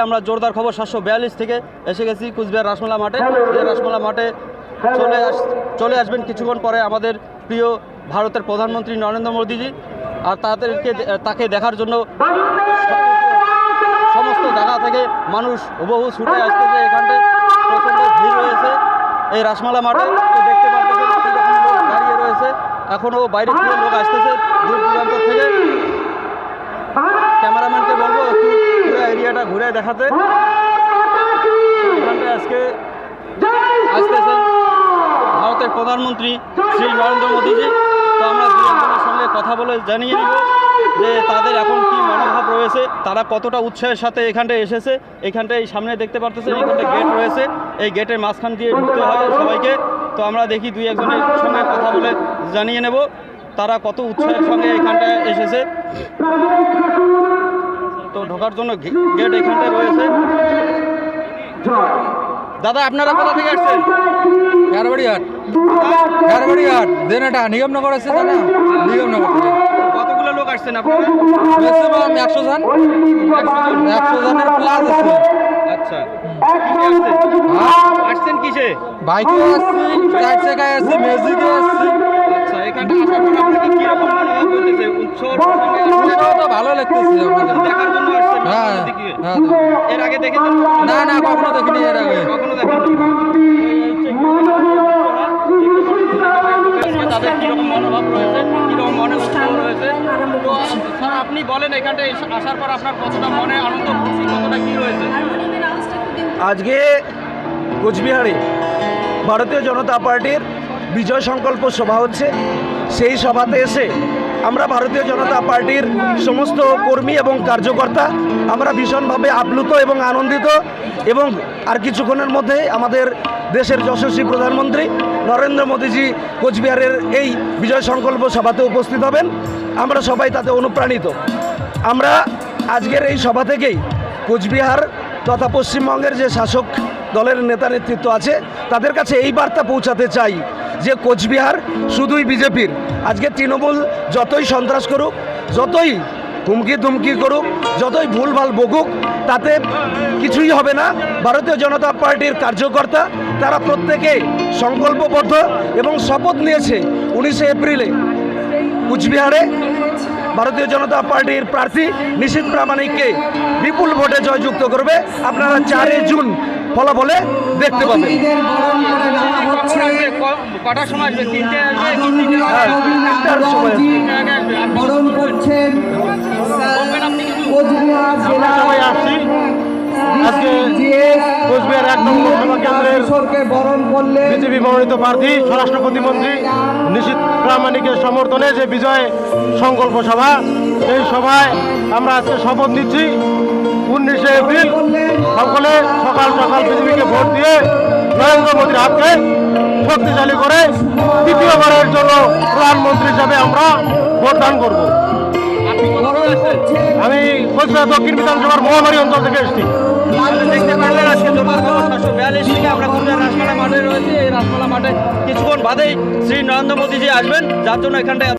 আমরা জোরদার খবর 742 থেকে এসে গেছি কুচবিহার রাসমেলা মাঠে। এই রাসমেলা মাঠে চলে আসবেন কিছুক্ষণ পরে আমাদের প্রিয় ভারতের প্রধানমন্ত্রী নরেন্দ্র মোদীজি। আর তাকে দেখার জন্য সমস্ত জায়গা থেকে মানুষ হুবহু ছুটে আসতেছে। এখানটায় প্রচণ্ড ভিড় রয়েছে এই রাসমেলা মাঠে। দেখতে পাচ্ছেন লোক দাঁড়িয়ে রয়েছে, এখনও বাইরে থেকে লোক আসতেছে দূর দূরান্ত থেকে। ক্যামেরাম্যানকে বলবো একটু পুরো এরিয়াটা ঘুরে দেখাতে। এখানটায় আজকে আসতেছেন ভারতের প্রধানমন্ত্রী শ্রী নরেন্দ্র মোদীজি। তো আমরা দু একজনের সঙ্গে কথা বলে জানিয়ে নিব যে তাদের এখন কি মনোভাব রয়েছে, তারা কতটা উৎসাহের সাথে এখানটায় এসেছে। এখানটায় সামনে দেখতে পারতেছেন এখানটায় গেট রয়েছে, এই গেটের মাঝখান দিয়ে ঢুকতে হয় সবাইকে। তো আমরা দেখি দুই একজনের সঙ্গে কথা বলে জানিয়ে নেব তারা কত উৎসাহের সঙ্গে এখানটায় এসেছে। তো ঢোকার জন্য গেট এখানটায় রয়েছে। দাদা আপনারা কোথা থেকে আসছেন? খারবাড়িহাট দেনাটা নিগমনগর আছে না, নিগমনগর থেকে। কতগুলো লোক আসছেন আপনারা? ম্যাক্সিমাম 100 জন, 100 জনের প্লাস আছে। আচ্ছা, আসছেন কিসে? বাইকে আসছি, 4 চাকায় আসছি, ম্যাজিকে আসছি। আচ্ছা, এখানটা আসার পর আপনাকে কিরকম মনোভাব হইতেছে? উৎসব তো ভালো লাগতেছে আমাদের। দেখার জন্য আসছেন? হ্যাঁ, হ্যাঁ। এর আগে দেখেছেন? না কখনো দেখিনি এর আগে। কখনো দেখেননি? তাদের কিরকম মনোভাব রয়েছে, কিরকম মনে উৎসাহ রয়েছে। তো স্যার আপনি বলেন এখানটায় আসার পর আপনার কতটা মনে আনন্দ, খুশি, কতটা কি রয়েছে? আজকে কোচবিহারে ভারতীয় জনতা পার্টির বিজয় সংকল্প সভা হচ্ছে। সেই সভাতে এসে আমরা ভারতীয় জনতা পার্টির সমস্ত কর্মী এবং কার্যকর্তা আমরা ভীষণভাবে আপ্লুত এবং আনন্দিত। এবং আর কিছুক্ষণের মধ্যে আমাদের দেশের যশস্বী প্রধানমন্ত্রী নরেন্দ্র মোদীজি কোচবিহারের এই বিজয় সংকল্প সভাতে উপস্থিত হবেন। আমরা সবাই তাতে অনুপ্রাণিত। আমরা আজকের এই সভা থেকেই কোচবিহার তথা পশ্চিমবঙ্গের যে শাসক দলের নেতা নেতৃত্ব আছে তাদের কাছে এই বার্তা পৌঁছাতে চাই যে কোচবিহার শুধুই বিজেপির। আজকে তৃণমূল যতই সন্ত্রাস করুক, যতই হুমকি ধুমকি করুক, যতই ভুলভাল বকুক, তাতে কিছুই হবে না। ভারতীয় জনতা পার্টির কার্যকর্তা তারা প্রত্যেকে সংকল্পবদ্ধ এবং শপথ নিয়েছে 19শে এপ্রিলে কুচবিহারে ভারতীয় জনতা পার্টির প্রার্থী নিশীথ প্রামাণিককে বিপুল ভোটে জয়যুক্ত করবে। আপনারা 4 জুন ফলাফলে দেখতে পাবেন। কটার সময় আসবে? 3টায় আসবে? বরণ করছেন সবাই আসছি আজকে কোচবিহার 1 নং লোকসভা কেন্দ্রের বরণ করলেন বিজেপি মনোনীত প্রার্থী স্বরাষ্ট্র প্রতিমন্ত্রী নিশীথ প্রামাণিকের সমর্থনে যে বিজয় সংকল্প সভা, এই সভায় আমরা আজকে শপথ নিচ্ছি 19শে এপ্রিল সকলে সকাল সকাল বিজেপিকে ভোট দিয়ে নরেন্দ্র মোদীর হাতকে শক্তিশালী করে তৃতীয়বারের জন্য প্রধানমন্ত্রী হিসাবে আমরা ভোটদান করব। আমি কোচবিহার দক্ষিণ বিধানসভার মহামারী অঞ্চল থেকে এসেছি। দেখতে পারলেন আজকে 742 থেকে আমরা কুচবিহার রাসমেলা মাঠে রয়েছি। এই রাসমেলা মাঠে কিছুক্ষণ বাদেই শ্রী নরেন্দ্র মোদীজি আসবেন, যার জন্য এখানটায়